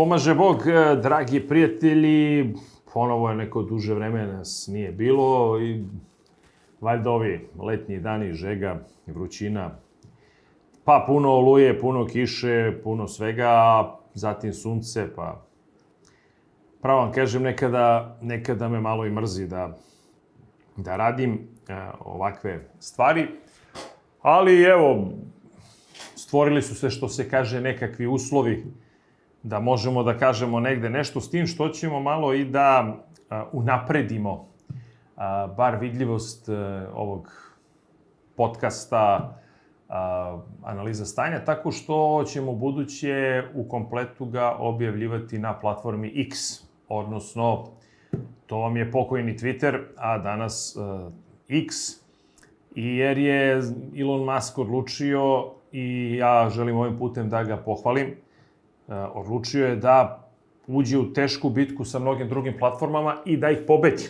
Pomaže Bog, dragi prijatelji, ponovo je neko duže vreme nas nije bilo i valjda ovi letnji dani, žega, vrućina, pa puno oluje, puno kiše, puno svega, zatim sunce, pa pravo vam kažem, nekada me malo i mrzi da radim ovakve stvari, ali evo, stvorili su se, što se kaže, nekakvi uslovi da možemo da kažemo negde nešto, s tim što ćemo malo i da unapredimo bar vidljivost ovog podcasta Analiza stanja, tako što ćemo buduće u kompletu ga objavljivati na platformi X, odnosno to vam je pokojni Twitter, a danas X, jer je Elon Musk odlučio, i ja želim ovim putem da ga pohvalim, odlučio je da uđe u tešku bitku sa mnogim drugim platformama i da ih pobedi.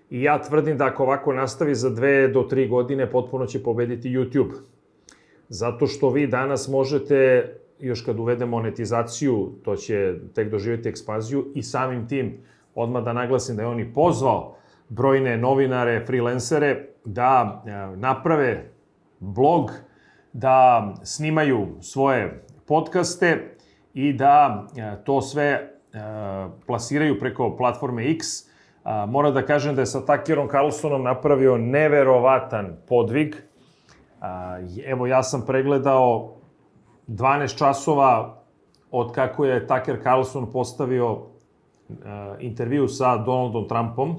I ja tvrdim da ako ovako nastavi za 2 do 3 godine, potpuno će pobediti YouTube. Zato što vi danas možete, još kad uvede monetizaciju, to će tek doživjeti ekspanziju, i samim tim, odmah da naglasim da je on i pozvao brojne novinare, freelancere, da naprave blog, da snimaju svoje podcaste i da to sve plasiraju preko platforme X. Moram da kažem da je sa Tuckerom Carlsonom napravio neverovatan podvig. Evo, ja sam pregledao 12 časova od kako je Tucker Carlson postavio intervju sa Donaldom Trumpom.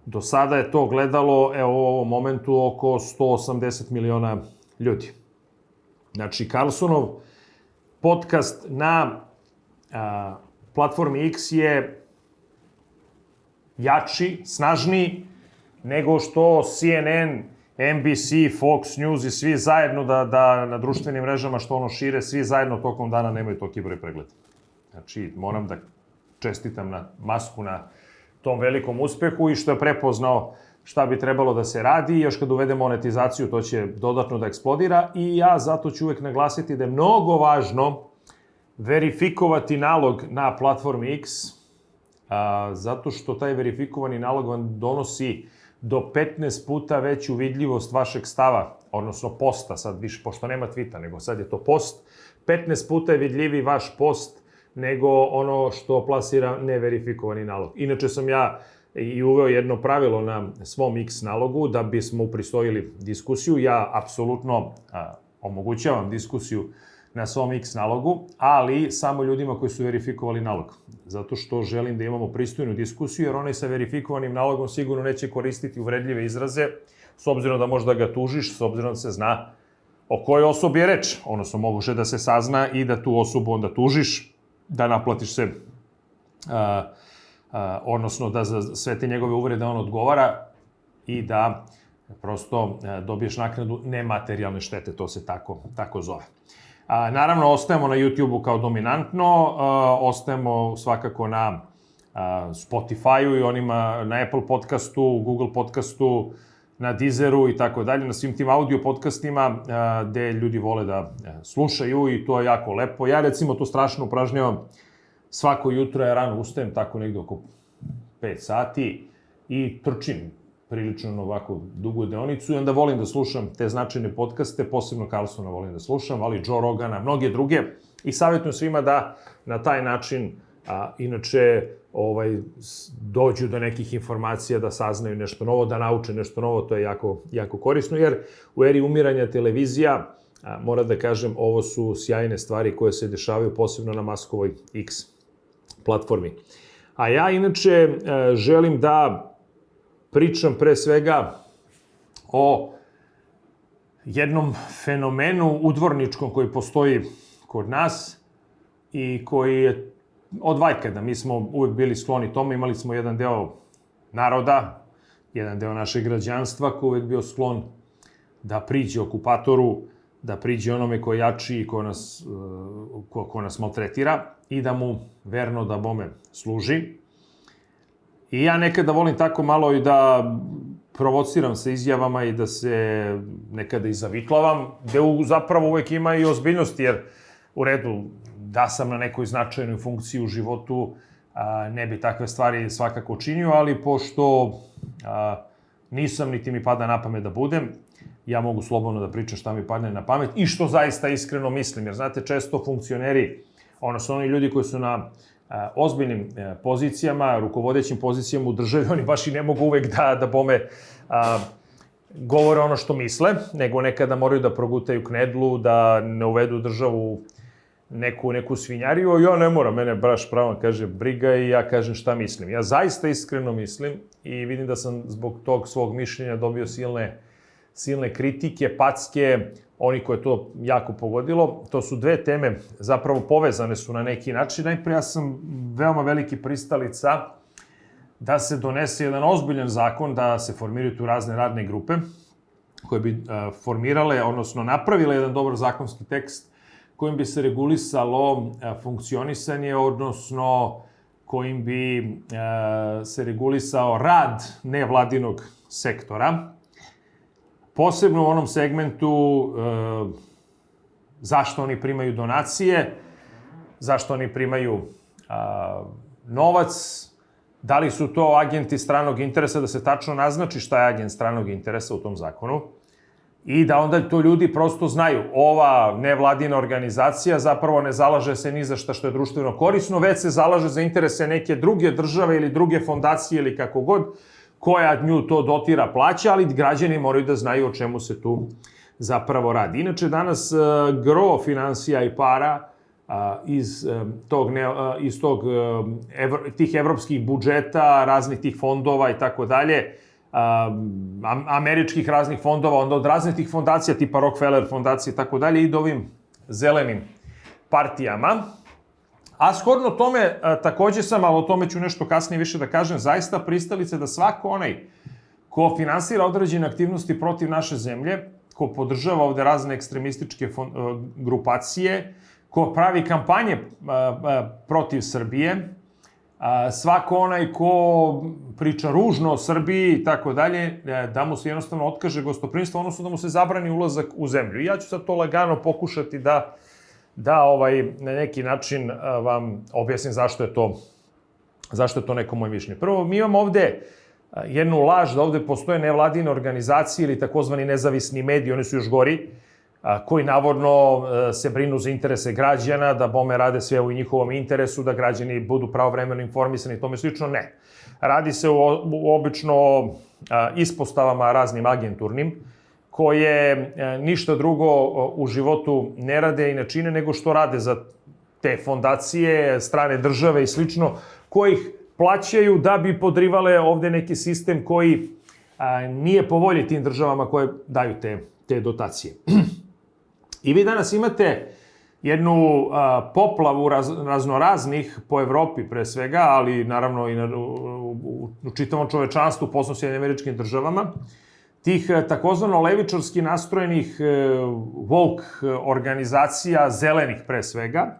Do sada je to gledalo, evo u ovom momentu, oko 180 miliona ljudi. Znači, Carlsonov podcast na platformi X je jači, snažniji nego što CNN, NBC, Fox News i svi zajedno da na društvenim mrežama što ono šire, svi zajedno tokom dana nemaju toliki broj pregleda. Znači, moram da čestitam na Musku na tom velikom uspehu i što je prepoznao šta bi trebalo da se radi. I još kad uvede monetizaciju, to će dodatno da eksplodira. I ja zato ću uvek naglasiti da je mnogo važno verifikovati nalog na platformi X, zato što taj verifikovani nalog vam donosi do 15 puta veću vidljivost vašeg stava, odnosno posta, sad više, pošto nema tweeta, nego sad je to post, 15 puta je vidljiviji vaš post nego ono što plasira neverifikovani nalog. Inače sam ja i uveo jedno pravilo na svom X nalogu da bismo upristojili diskusiju. Ja apsolutno omogućavam diskusiju na svom X nalogu, ali samo ljudima koji su verifikovali nalog. Zato što želim da imamo pristojnu diskusiju, jer onaj sa verifikovanim nalogom sigurno neće koristiti uvredljive izraze, s obzirom da možda ga tužiš, s obzirom da se zna o kojoj osobi je reč. Odnosno, moguće da se sazna i da tu osobu onda tužiš, da naplatiš se, odnosno da za sve te njegove uvrede on odgovara i da prosto dobiješ naknadu nematerijalne štete, to se tako zove. Naravno, ostajemo na YouTube-u kao dominantno, ostajemo svakako na Spotify-u i onima na Apple podcastu, Google podcastu, na Deezeru i tako dalje, na svim tim audio podcastima gde ljudi vole da slušaju i to je jako lepo. Ja recimo to strašno upražnjavam svako jutro, ja rano ustajem, tako negde oko 5 sati i trčim prilično ovako dugu deonicu i onda volim da slušam te značajne podcaste, posebno Carlsona volim da slušam, ali Joe Rogana, mnoge druge, i savjetujem svima da na taj način inače dođu do nekih informacija, da saznaju nešto novo, da nauče nešto novo, to je jako korisno, jer u eri umiranja televizija, moram da kažem, ovo su sjajne stvari koje se dešavaju posebno na Muskovoj X platformi. A ja inače želim da pričam pre svega o jednom fenomenu udvorničkom koji postoji kod nas i koji je od vajkada. Mi smo uvek bili skloni tome, imali smo jedan deo naroda, jedan deo našeg građanstva koji uvek bio sklon da priđe okupatoru, da priđe onome ko je jači i ko nas maltretira i da mu verno da bome služi. I ja nekada volim tako malo i da provociram sa izjavama i da se nekada i zavitlavam, gde zapravo uvek ima i ozbiljnosti, jer u redu, da sam na nekoj značajnoj funkciji u životu, ne bi takve stvari svakako činio, ali pošto nisam, niti mi pada na pamet da budem, ja mogu slobodno da pričam šta mi padne na pamet i što zaista iskreno mislim. Jer znate, često funkcioneri, odnosno oni ljudi koji su na ozbiljnim pozicijama, rukovodećim pozicijama u državi, oni baš i ne mogu uvek da bome govore ono što misle, nego nekada moraju da progutaju knedlu, da ne uvedu državu neku svinjariju. Ja ne moram, mene baš pravo kaže briga i ja kažem šta mislim. Ja zaista iskreno mislim i vidim da sam zbog tog svog mišljenja dobio silne kritike, packe, oni koje to jako pogodilo. To su dve teme, zapravo povezane su na neki način. Najprije, ja sam veoma veliki pristalica da se donese jedan ozbiljan zakon, da se formiraju tu razne radne grupe koje bi formirale, odnosno napravile jedan dobar zakonski tekst kojim bi se regulisalo funkcionisanje, odnosno kojim bi se regulisao rad nevladinog sektora, posebno u onom segmentu zašto oni primaju donacije, zašto oni primaju novac, da li su to agenti stranog interesa, da se tačno naznači šta je agent stranog interesa u tom zakonu i da onda to ljudi prosto znaju. Ova nevladina organizacija zapravo ne zalaže se ni za šta što je društveno korisno, već se zalaže za interese neke druge države ili druge fondacije ili kako god, koja nju to dotira, plaća, ali građani moraju da znaju o čemu se tu zapravo radi. Inače, danas gro finansija i para iz tih evropskih budžeta, raznih tih fondova i tako dalje, američkih raznih fondova, onda od raznih tih fondacija, tipa Rockefeller fondacije i tako dalje, ide ovim zelenim partijama. A shodno tome, takođe sam, ali o tome ću nešto kasnije više da kažem, zaista pristalice da svako onaj ko finansira određene aktivnosti protiv naše zemlje, ko podržava ovde razne ekstremističke grupacije, ko pravi kampanje protiv Srbije, svako onaj ko priča ružno o Srbiji i tako dalje, da mu se jednostavno otkaže gostoprimstvo, odnosno da mu se zabrani ulazak u zemlju. I ja ću sad to lagano pokušati da na neki način vam objasnim zašto je to neko moje mišljenje. Prvo, mi imamo ovde jednu laž da ovde postoje nevladine organizacije ili takozvani nezavisni mediji, oni su još gori, koji navodno se brinu za interese građana, da bome rade sve u njihovom interesu, da građani budu pravovremeno informisani i tome slično. Ne. Radi se obično o ispostavama raznim agenturnim, koje ništa drugo u životu ne rade i ne čine nego što rade za te fondacije, strane države i slično, koji ih plaćaju da bi podrivale ovde neki sistem koji nije po volji tim državama koje daju te dotacije. I vi danas imate jednu poplavu raznoraznih po Evropi pre svega, ali naravno i u čitavom čovečanstvu, posebno Sjedinjenim Američkim Državama, tih takozvano levičarski nastrojenih woke organizacija, zelenih pre svega,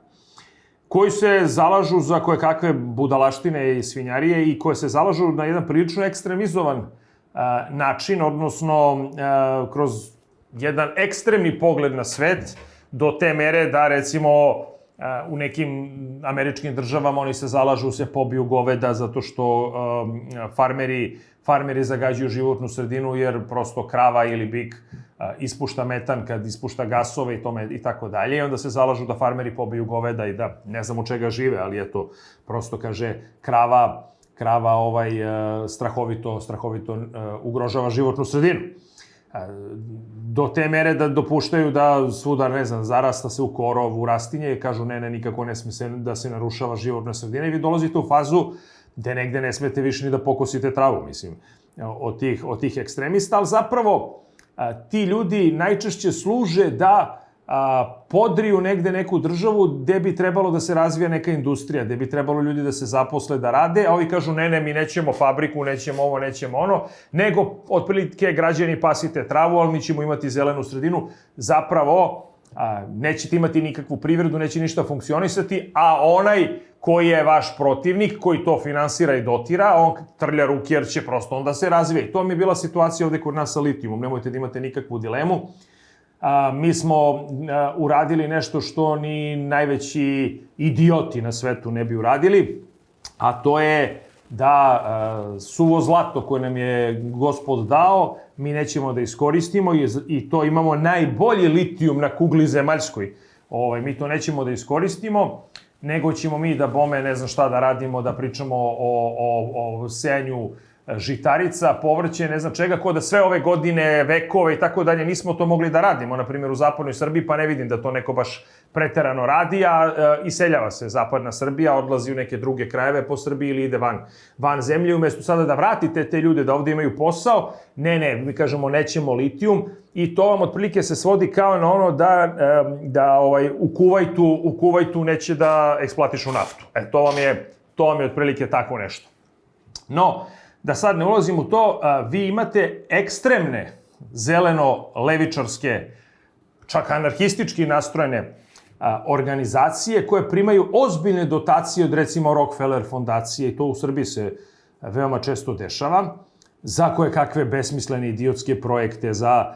koji se zalažu za kojekakve budalaštine i svinjarije i koje se zalažu na jedan prilično ekstremizovan način, odnosno kroz jedan ekstremni pogled na svet, do te mere da, recimo, u nekim američkim državama oni se zalažu, se pobiju goveda zato što farmeri zagađuju životnu sredinu jer prosto krava ili bik ispušta metan kad ispušta gasove i tako dalje. I onda se zalažu da farmeri pobiju goveda i da ne znam od čega žive, ali eto, prosto kaže krava strahovito ugrožava životnu sredinu. Do te mere da dopuštaju da svuda, ne znam, zarasta se u korov, u rastinje i kažu ne, nikako ne sme da se narušava životna sredina i vi dolazite u fazu gde negde ne smete više ni da pokosite travu, mislim, od tih ekstremista, ali zapravo ti ljudi najčešće služe da podriju negde neku državu gde bi trebalo da se razvija neka industrija, gde bi trebalo ljudi da se zaposle, da rade, a ovi kažu ne, mi nećemo fabriku, nećemo ovo, nećemo ono, nego otprilike građani pasite travu, ali mi ćemo imati zelenu sredinu. Zapravo, nećete imati nikakvu privredu, neće ništa funkcionisati, a onaj koji je vaš protivnik, koji to finansira i dotira, on trlja ruke jer će prosto onda se razvije. To mi je bila situacija ovde kod nas sa litijumom, nemojte da imate nikakvu dilemu. mi smo uradili nešto što ni najveći idioti na svetu ne bi uradili, a to je da suvo zlato koje nam je Gospod dao, mi nećemo da iskoristimo i to imamo najbolji litijum na kugli zemaljskoj. Mi to nećemo da iskoristimo, nego ćemo mi da bome ne znam šta da radimo, da pričamo o sejanju žitarica, povrće, ne znam čega, ko da sve ove godine, vekove i tako dalje, nismo to mogli da radimo, na primjer u zapadnoj Srbiji, pa ne vidim da to neko baš preterano radi, a iseljava se zapadna Srbija, odlazi u neke druge krajeve po Srbiji ili ide van zemlje, umesto sada da vratite te ljude da ovde imaju posao, ne, mi kažemo nećemo litijum i to vam otprilike se svodi kao na ono da u Kuvajtu neće da eksploatišu naftu. To vam je otprilike tako nešto. No, da sad ne ulazim u to, vi imate ekstremne zeleno-levičarske, čak anarhistički nastrojene organizacije koje primaju ozbiljne dotacije od recimo Rockefeller fondacije i to u Srbiji se veoma često dešava, za koje kakve besmislene idiotske projekte, za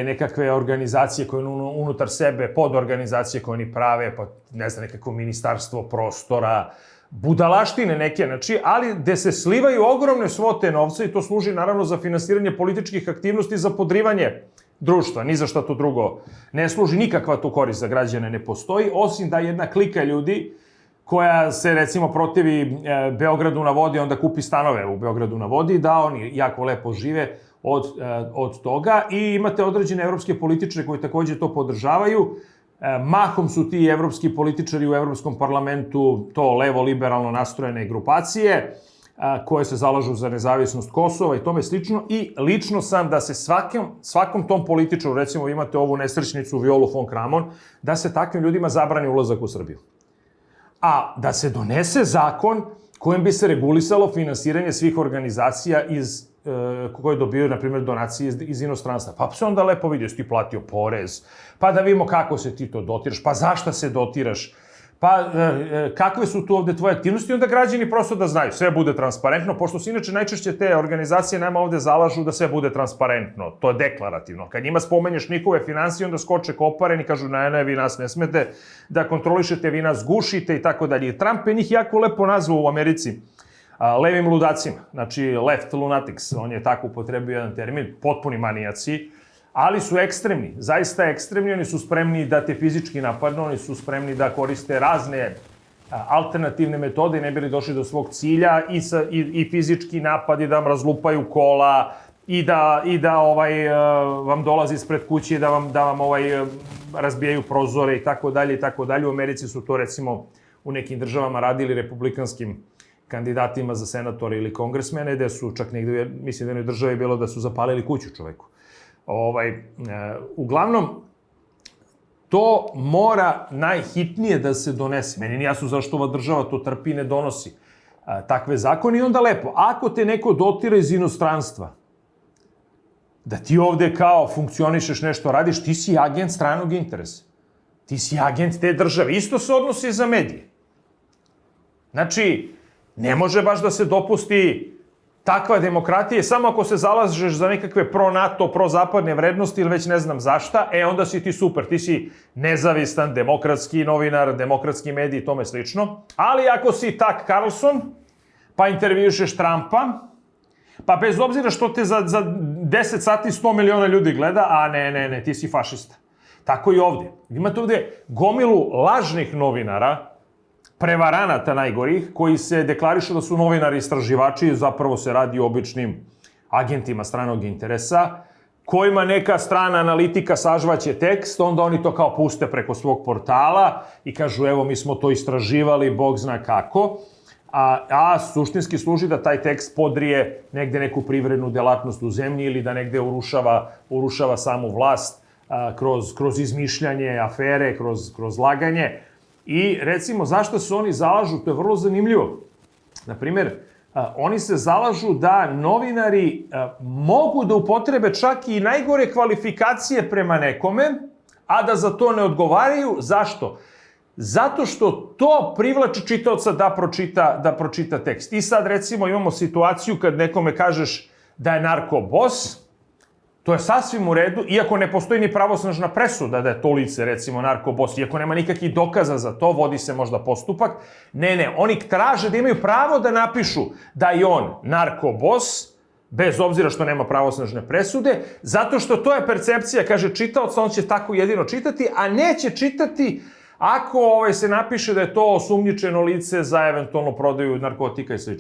nekakve organizacije koje unutar sebe, podorganizacije koje oni prave, pa ne znam, nekako ministarstvo prostora, budalaštine neke, znači, ali gde se slivaju ogromne svote novca i to služi naravno za finansiranje političkih aktivnosti, za podrivanje društva, ni za šta to drugo ne služi, nikakva tu korist za građane ne postoji, osim da jedna klika ljudi koja se recimo protivi Beogradu na vodi, onda kupi stanove u Beogradu na vodi, da oni jako lepo žive od toga i imate određene evropske političare koji takođe to podržavaju. Mahom su ti evropski političari u Evropskom parlamentu to levo-liberalno nastrojene grupacije koje se zalažu za nezavisnost Kosova i tome slično i lično sam da se svakom tom političaru, recimo imate ovu nesrećnicu Violu von Kramon, da se takvim ljudima zabrani ulazak u Srbiju. A da se donese zakon kojim bi se regulisalo finansiranje svih organizacija koje dobiju, na primjer, donacije iz inostranstva. Pa se onda lepo vidi, jesi ti platio porez, pa da vidimo kako se ti to dotiraš, pa zašta se dotiraš, pa kakve su tu ovde tvoje aktivnosti, onda građani prosto da znaju, sve bude transparentno, pošto se inače najčešće te organizacije nama ovde zalažu da sve bude transparentno, to je deklarativno. Kad njima spomenješ njihove finansije, onda skoče koparen i kažu, ne, vi nas ne smete da kontrolišete, vi nas gušite i tako dalje. Trump je njih jako lepo nazvao u Americi levim ludacima, znači left lunatics, on je tako upotrebio jedan termin, potpuni manijaci, ali su ekstremni, zaista ekstremni, oni su spremni da te fizički napadnu, oni su spremni da koriste razne alternativne metode i ne bili došli do svog cilja i fizički napadi da vam razlupaju kola i da vam dolazi ispred kuće da vam razbijaju prozore i tako dalje i tako dalje. U Americi su to recimo u nekim državama radili republikanskim kandidatima za senatore ili kongresmene, gde su čak negde, mislim da jednoj državi bilo da su zapalili kuću čoveku. Uglavnom, to mora najhitnije da se donese. Meni nije jasno zašto ova država to trpi i ne donosi takve zakone. I onda lepo, ako te neko dotira iz inostranstva, da ti ovde kao funkcionišeš, nešto radiš, ti si agent stranog interesa. Ti si agent te države. Isto se odnosi za medije. Znači, ne može baš da se dopusti takva demokratija, samo ako se zalažeš za nekakve pro-NATO, pro-zapadne vrednosti ili već ne znam zašta, onda si ti super, ti si nezavistan, demokratski novinar, demokratski medij i tome slično. Ali ako si Tak Carlson, pa intervjušeš Trumpa, pa bez obzira što te za 10 sati 100 miliona ljudi gleda, a ne, ti si fašista. Tako i ovde. Imate ovde gomilu lažnih novinara, prevaranata najgorih, koji se deklarišu da su novinari istraživači, zapravo se radi o običnim agentima stranog interesa, kojima neka strana analitika sažvaće tekst, onda oni to kao puste preko svog portala i kažu evo mi smo to istraživali, Bog zna kako, a suštinski služi da taj tekst podrije negde neku privrednu delatnost u zemlji ili da negde urušava samu vlast kroz izmišljanje afere, kroz laganje. I recimo zašto se oni zalažu, to je vrlo zanimljivo. Naprimjer, oni se zalažu da novinari mogu da upotrebe čak i najgore kvalifikacije prema nekome, a da za to ne odgovaraju. Zašto? Zato što to privlači čitaoca da pročita tekst. I sad recimo imamo situaciju kad nekome kažeš da je narkobos, To je sasvim u redu, iako ne postoji ni pravosnažna presuda da je to lice, recimo, narkobos, iako nema nikakvih dokaza za to, vodi se možda postupak. Ne, oni traže da imaju pravo da napišu da je on narkobos, bez obzira što nema pravosnažne presude, zato što to je percepcija, kaže čitaoca, on će tako jedino čitati, a neće čitati ako se napiše da je to osumnjičeno lice za eventualno prodaju narkotika i sl.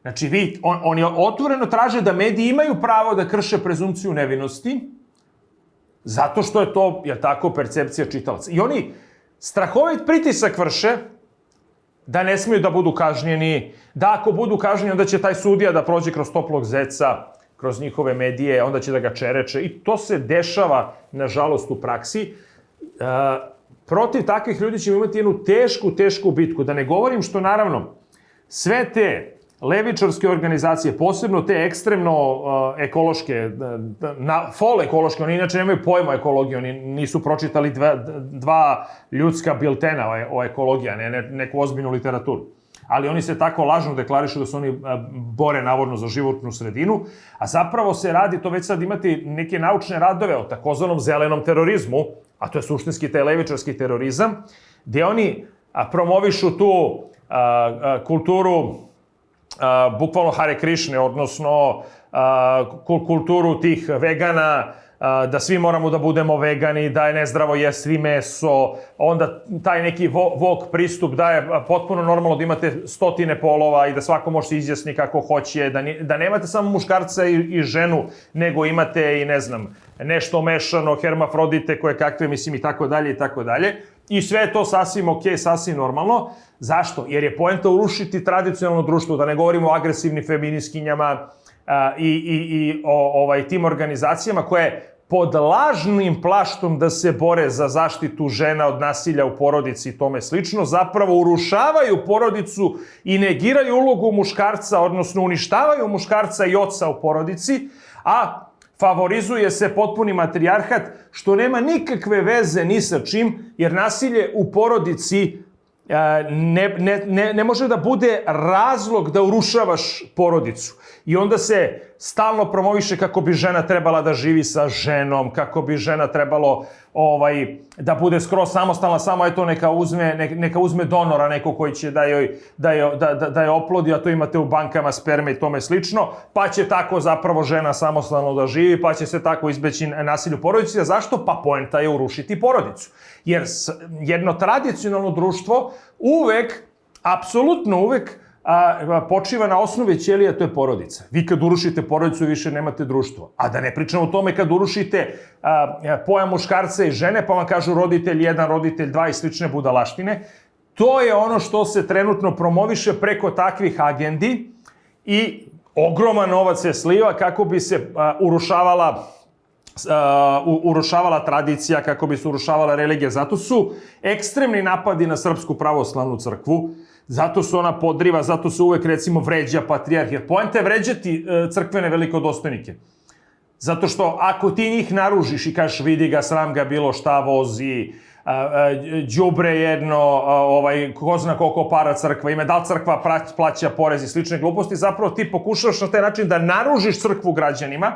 Znači, oni otvoreno traže da mediji imaju pravo da krše prezumpciju nevinosti, zato što je to, je tako, percepcija čitalaca. I oni strahovit pritisak vrše da ne smiju da budu kažnjeni, da ako budu kažnjeni, onda će taj sudija da prođe kroz toplog zeca, kroz njihove medije, onda će da ga čereče. I to se dešava, nažalost, u praksi. Protiv takvih ljudi ćemo imati jednu tešku bitku. Da ne govorim što, naravno, sve te levičarske organizacije, posebno te ekstremno ekološke, fol ekološke, oni inače nemaju pojma o ekologiji, oni nisu pročitali dva ljudska biltena o ekologiji, a ne neku ozbiljnu literaturu. Ali oni se tako lažno deklarišu da se oni bore navodno za životnu sredinu, a zapravo se radi, to već sad imati neke naučne radove o takozvanom zelenom terorizmu, a to je suštinski taj levičarski terorizam, gde oni promovišu tu kulturu bukvalno Hare Krišne, odnosno kulturu tih vegana, da svi moramo da budemo vegani, da je nezdravo jesti meso, onda taj neki woke pristup da je potpuno normalno da imate stotine polova i da svako može se izjasni kako hoće, da nemate samo muškarca i ženu, nego imate i, ne znam, nešto mešano, hermafrodite, koje kakve, mislim, i tako dalje, i tako dalje. I sve je to sasvim okej, sasvim normalno. Zašto? Jer je poenta urušiti tradicionalno društvo, da ne govorimo o agresivnim feminiskinjama i tim organizacijama koje pod lažnim plaštom da se bore za zaštitu žena od nasilja u porodici i tome slično, zapravo urušavaju porodicu i negiraju ulogu muškarca, odnosno uništavaju muškarca i oca u porodici, a favorizuje se potpuni matrijarhat, što nema nikakve veze ni sa čim, jer nasilje u porodici ne može da bude razlog da urušavaš porodicu. I onda se stalno promoviše kako bi žena trebala da živi sa ženom, kako bi žena trebalo da bude skroz samostalna, samo eto neka uzme donora, neko koji će da je oplodi, a to imate u bankama sperme i tome slično, pa će tako zapravo žena samostalno da živi, pa će se tako izbeći nasilje u porodici. A zašto? Pa poenta je urušiti porodicu. Jer jedno tradicionalno društvo uvek, apsolutno uvek, počiva na osnovi ćelija, to je porodica. Vi kad urušite porodicu, više nemate društvo. A da ne pričamo o tome kad urušite pojam muškarca i žene, pa vam kažu roditelj 1, roditelj 2 i slične budalaštine. To je ono što se trenutno promoviše preko takvih agendi i ogroman novac se sliva kako bi se urušavala tradicija, kako bi se urušavala religija. Zato su ekstremni napadi na Srpsku pravoslavnu crkvu, zato se ona podriva, zato se uvek, recimo, vređa patrijarh. Jer poenta je vređati crkvene velikodostojnike. Zato što ako ti njih naružiš i kažeš vidi ga, sram ga bilo šta vozi, đubre jedno, ko zna koliko para crkva ima, da li crkva plaća porez i slične gluposti, zapravo ti pokušavaš na taj način da naružiš crkvu građanima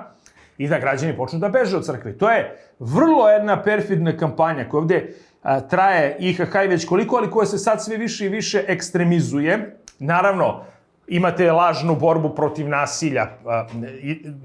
i da građani počnu da beže od crkve. To je vrlo jedna perfidna kampanja koja ovde traje IHH i već koliko, ali koja se sad sve više i više ekstremizuje. Naravno, imate lažnu borbu protiv nasilja.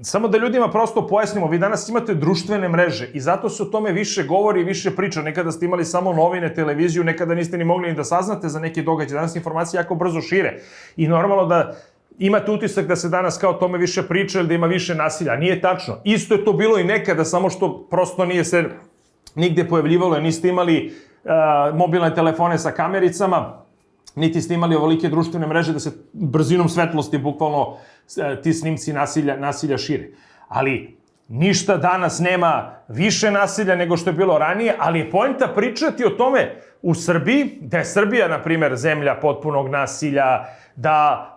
Samo da ljudima prosto pojasnimo, vi danas imate društvene mreže i zato se o tome više govori i više priča. Nekada ste imali samo novine, televiziju, nekada niste ni mogli ni da saznate za neke događaje. Danas informacije jako brzo šire i normalno da imate utisak da se danas kao o tome više priča ili da ima više nasilja. Nije tačno. Isto je to bilo i nekada, samo što prosto nije se nigde pojavljivalo, jer niste imali mobilne telefone sa kamericama, niti ste imali ovolike društvene mreže da se brzinom svetlosti bukvalno ti snimci nasilja šire. Ali ništa danas nema više nasilja nego što je bilo ranije, ali je poenta pričati o tome u Srbiji, da je Srbija, na primer, zemlja potpunog nasilja, da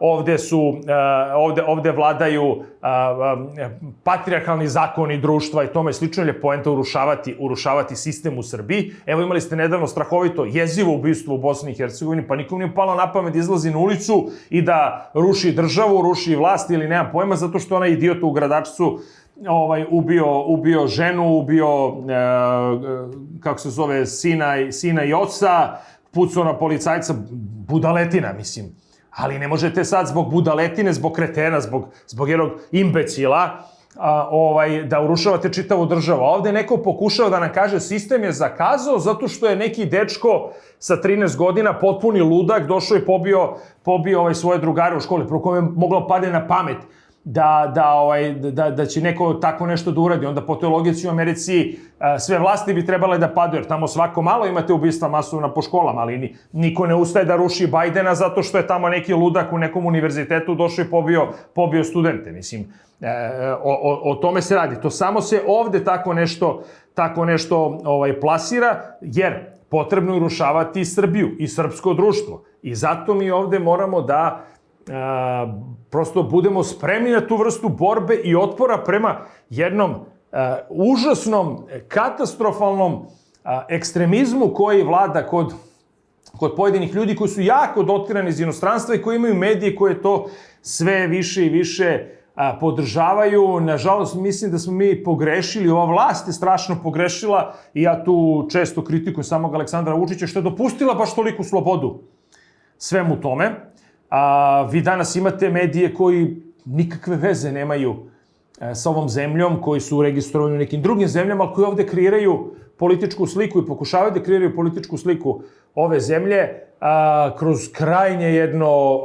ovde vladaju patrijarhalni zakoni društva i tome slično, jer je poenta urušavati sistem u Srbiji. Evo, imali ste nedavno strahovito jezivo ubistvo u Bosni i Hercegovini, pa nikom nije palo na pamet da izlazi na ulicu i da ruši državu, ruši vlast ili nemam pojma, zato što onaj idiot u Gradačcu ubio ženu, ubio, kako se zove, sina i oca, pucao na policajca, budaletina, mislim. Ali ne možete sad zbog budaletine, zbog kretena, zbog jednog imbecila, da urušavate čitavu državu. A ovde je neko pokušao da nam kaže sistem je zakazao zato što je neki dečko sa 13 godina, potpuni ludak, došao i pobio svoje drugare u školi, prvo kome je moglo padne na pamet da će neko tako nešto da uradi. Onda po toj logici u Americi sve vlasti bi trebale da padaju, jer tamo svako malo imate ubistva masovna po školama, ali niko ne ustaje da ruši Bajdena zato što je tamo neki ludak u nekom univerzitetu došao i pobio studente. Mislim, o tome se radi. To samo se ovde tako nešto plasira, jer potrebno je urušavati Srbiju i srpsko društvo. I zato mi ovde moramo da prosto budemo spremni na tu vrstu borbe i otpora prema jednom užasnom, katastrofalnom ekstremizmu koji vlada kod pojedinih ljudi koji su jako dotirani iz inostranstva i koji imaju medije koje to sve više i više podržavaju. Nažalost, mislim da smo mi pogrešili, ova vlast je strašno pogrešila i ja tu često kritikujem samog Aleksandra Vučića što je dopustila baš toliku slobodu svemu tome. Vi danas imate medije koji nikakve veze nemaju sa ovom zemljom, koji su registrovani u nekim drugim zemljama, ali koji ovde kreiraju političku sliku i pokušavaju da kreiraju političku sliku ove zemlje kroz krajnje jedno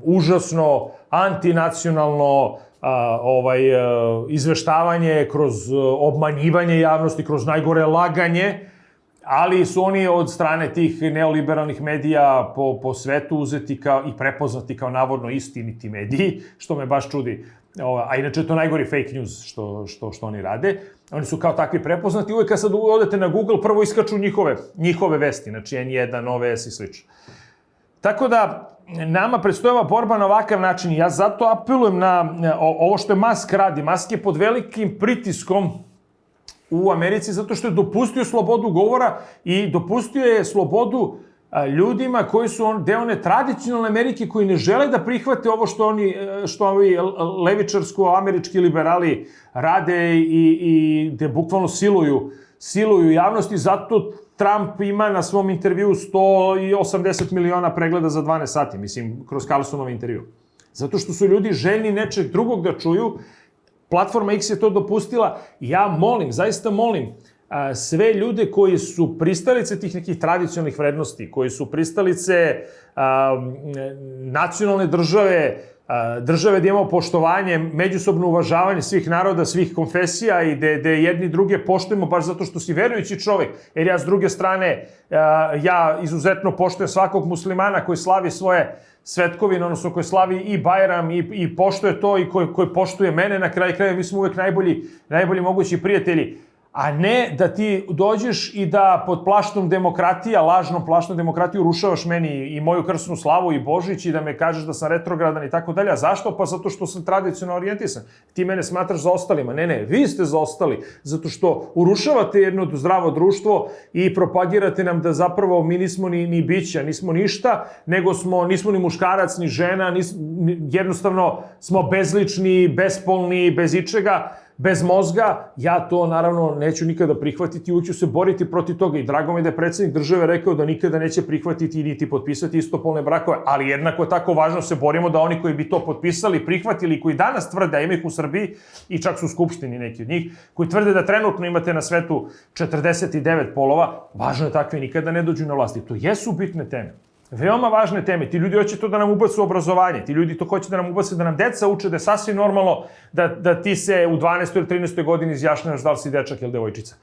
užasno antinacionalno izveštavanje, kroz obmanjivanje javnosti, kroz najgore laganje, ali su oni od strane tih neoliberalnih medija po svetu uzeti i prepoznati kao navodno istiniti mediji, što me baš čudi. A inače je to najgori fake news što oni rade. Oni su kao takvi prepoznati. Uvijek kad sad odete na Google, prvo iskaču njihove vesti, znači N1, OVS i slično. Tako da, nama predstoji borba na ovakav način. Ja zato apelujem na ovo što je Musk radi. Musk je pod velikim pritiskom u Americi zato što je dopustio slobodu govora i dopustio je slobodu ljudima koji su deo one tradicionalne Amerike koji ne žele da prihvate ovo što ovi levičarsko-američki liberali rade i gde bukvalno siluju javnosti. Zato Trump ima na svom intervju 180 miliona pregleda za 12 sati, mislim, kroz Carlsonov intervju. Zato što su ljudi željni nečeg drugog da čuju. Platforma X je to dopustila. Ja molim, zaista molim, sve ljude koji su pristalice tih nekih tradicionalnih vrednosti, koji su pristalice nacionalne države gde imamo poštovanje, međusobno uvažavanje svih naroda, svih konfesija i gde jedni druge poštujemo baš zato što si verujući čovek. Jer ja s druge strane, ja izuzetno poštujem svakog muslimana koji slavi svoje svetkovine, odnosno koji slavi i Bajram i poštuje to i koji poštuje mene. Na kraju kraja mi smo uvek najbolji mogući prijatelji. A ne da ti dođeš i da pod plaštom demokratija, lažnom plaštom demokratiju urušavaš meni i moju krsnu slavu i Božić i da me kažeš da sam retrogradan i tako dalje. A zašto? Pa zato što sam tradicionalno orijentisan. Ti mene smatraš za ostalima. Ne, vi ste za ostali. Zato što urušavate jedno zdravo društvo i propagirate nam da zapravo mi nismo ni bića, nismo ništa, nego nismo ni muškarac, ni žena, jednostavno smo bezlični, bespolni, bez ičega, bez mozga. Ja to naravno neću nikada prihvatiti i uću se boriti protiv toga i drago mi je da je predsjednik države rekao da nikada neće prihvatiti niti potpisati istopolne brakove, ali jednako je tako važno se borimo da oni koji bi to potpisali, prihvatili, koji danas tvrde, a ima ih u Srbiji i čak su u Skupštini neki od njih, koji tvrde da trenutno imate na svetu 49 polova, važno je takvi nikada ne dođu na vlast. I to jesu bitne teme. Veoma važne teme. Ti ljudi hoće to da nam ubacu obrazovanje. Ti ljudi to hoće da nam ubacu, da nam deca uče da je sasvim normalno da ti se u 12. ili 13. godini izjašnjavaš da li si dečak ili devojčica.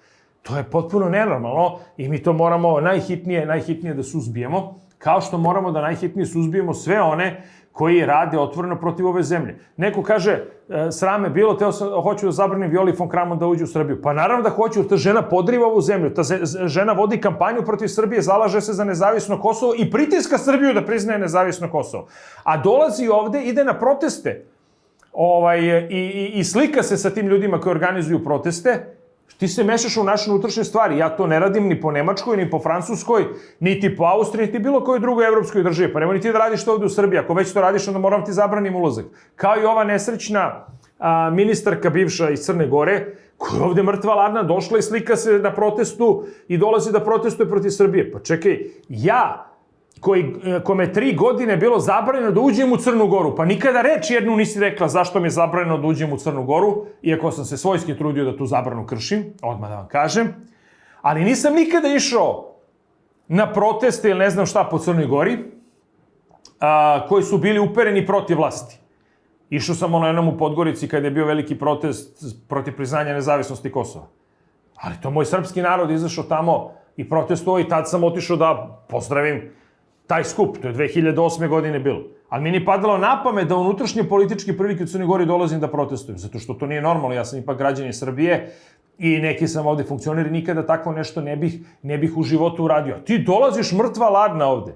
To je potpuno nenormalno i mi to moramo najhitnije da suzbijemo, kao što moramo da najhitnije suzbijemo sve one koji rade otvoreno protiv ove zemlje. Neko kaže, srame bilo, hoću da zabranim Violi von Kramon da uđe u Srbiju. Pa naravno da hoću, ta žena podriva ovu zemlju, ta žena vodi kampanju protiv Srbije, zalaže se za nezavisno Kosovo i pritiska Srbiju da priznaje nezavisno Kosovo. A dolazi ovde, ide na proteste i slika se sa tim ljudima koji organizuju proteste. Ti se mešaš u naše unutrašnje stvari. Ja to ne radim ni po Nemačkoj, ni po Francuskoj, niti po Austriji, niti bilo kojoj drugoj evropskoj državi. Pa nemoj ni ti da radiš to ovde u Srbiji. Ako već to radiš, onda moram ti zabranim ulazak. Kao i ova nesrećna ministarka bivša iz Crne Gore, koja je ovde mrtva ladna, došla i slika se na protestu i dolazi da protestuje protiv Srbije. Pa čekaj, ja, kome je 3 godine bilo zabranjeno da uđem u Crnu Goru, pa nikada reč jednu nisi rekla zašto mi je zabranjeno da uđem u Crnu Goru, iako sam se svojski trudio da tu zabranu kršim, odmah da vam kažem, ali nisam nikada išao na proteste ili ne znam šta po Crnoj Gori, koji su bili upereni protiv vlasti. Išao sam jednom u Podgorici kada je bio veliki protest protiv priznanja nezavisnosti Kosova. Ali to moj srpski narod izašao tamo i protestovao i tad sam otišao da pozdravim taj skup. To je 2008. godine bilo. Ali mi nije padalo na pamet da unutrašnje političke prilike u Crnoj Gori dolazim da protestujem, zato što to nije normalno. Ja sam ipak građanin Srbije i neki sam ovde funkcioner i nikada takvo nešto ne bih u životu uradio. Ti dolaziš mrtva ladna ovde.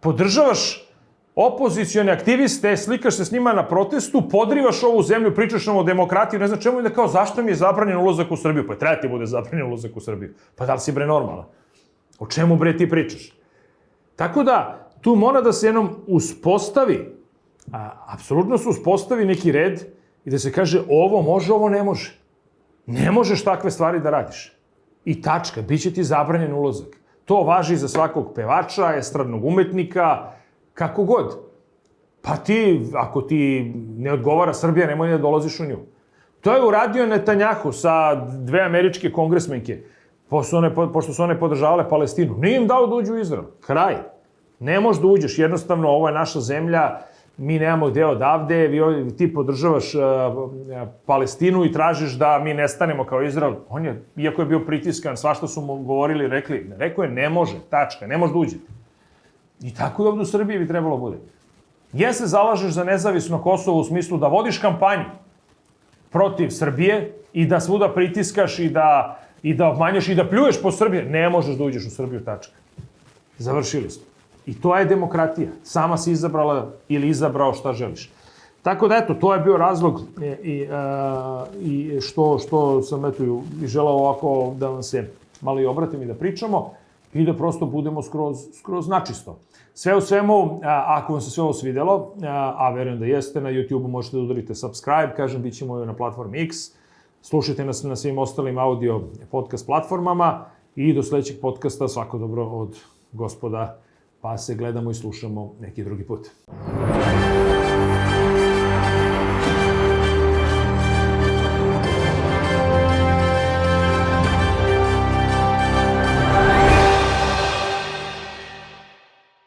Podržavaš opozicione aktiviste, slikaš se s njima na protestu, podrivaš ovu zemlju, pričaš nam o demokratiji, ne znam čemu, i da kao zašto mi je zabranjen ulazak u Srbiju? Pa treba ti bude zabranjen ulazak u Srbiju. Pa da li si bre normalan? O čemu bre ti pričaš? Tako da, tu mora da se jednom uspostavi, apsolutno se uspostavi neki red i da se kaže ovo može, ovo ne može. Ne možeš takve stvari da radiš. I tačka, bit će ti zabranjen ulazak. To važi za svakog pevača, estradnog umetnika, kako god. Pa ti, ako ti ne odgovara Srbija, nemoj da dolaziš u nju. To je uradio Netanjahu sa 2 američke kongresmenke, pošto su one podržavale Palestinu. Nije im dao da uđu u Izrael. Kraj. Ne možeš da uđeš. Jednostavno, ovo je naša zemlja, mi nemamo gde odavde, ti podržavaš Palestinu i tražiš da mi nestanemo kao Izrael. On je, iako je bio pritiskan, svašta su mu govorili, rekao je ne može, tačka, ne može da uđete. I tako i ovdje u Srbiji bi trebalo bude. Se zalažeš za nezavisno Kosovo u smislu da vodiš kampanju protiv Srbije i da svuda pritiskaš i da obmanješ i da pljuješ po Srbije, ne možeš da uđeš u Srbiju, tačka. Završili smo. I to je demokratija. Sama si izabrala ili izabrao šta želiš. Tako da, eto, to je bio razlog i što sam i želao ovako da vam se malo i obratim i da pričamo i da prosto budemo skroz načisto. Sve u svemu, ako vam se sve ovo svidelo, a verujem da jeste, na YouTube-u možete da udarite subscribe, kažem, bit ćemo na platformi X, slušajte nas na svim ostalim audio podcast platformama i do sledećeg podcasta svako dobro od gospoda, pa se gledamo i slušamo neki drugi put.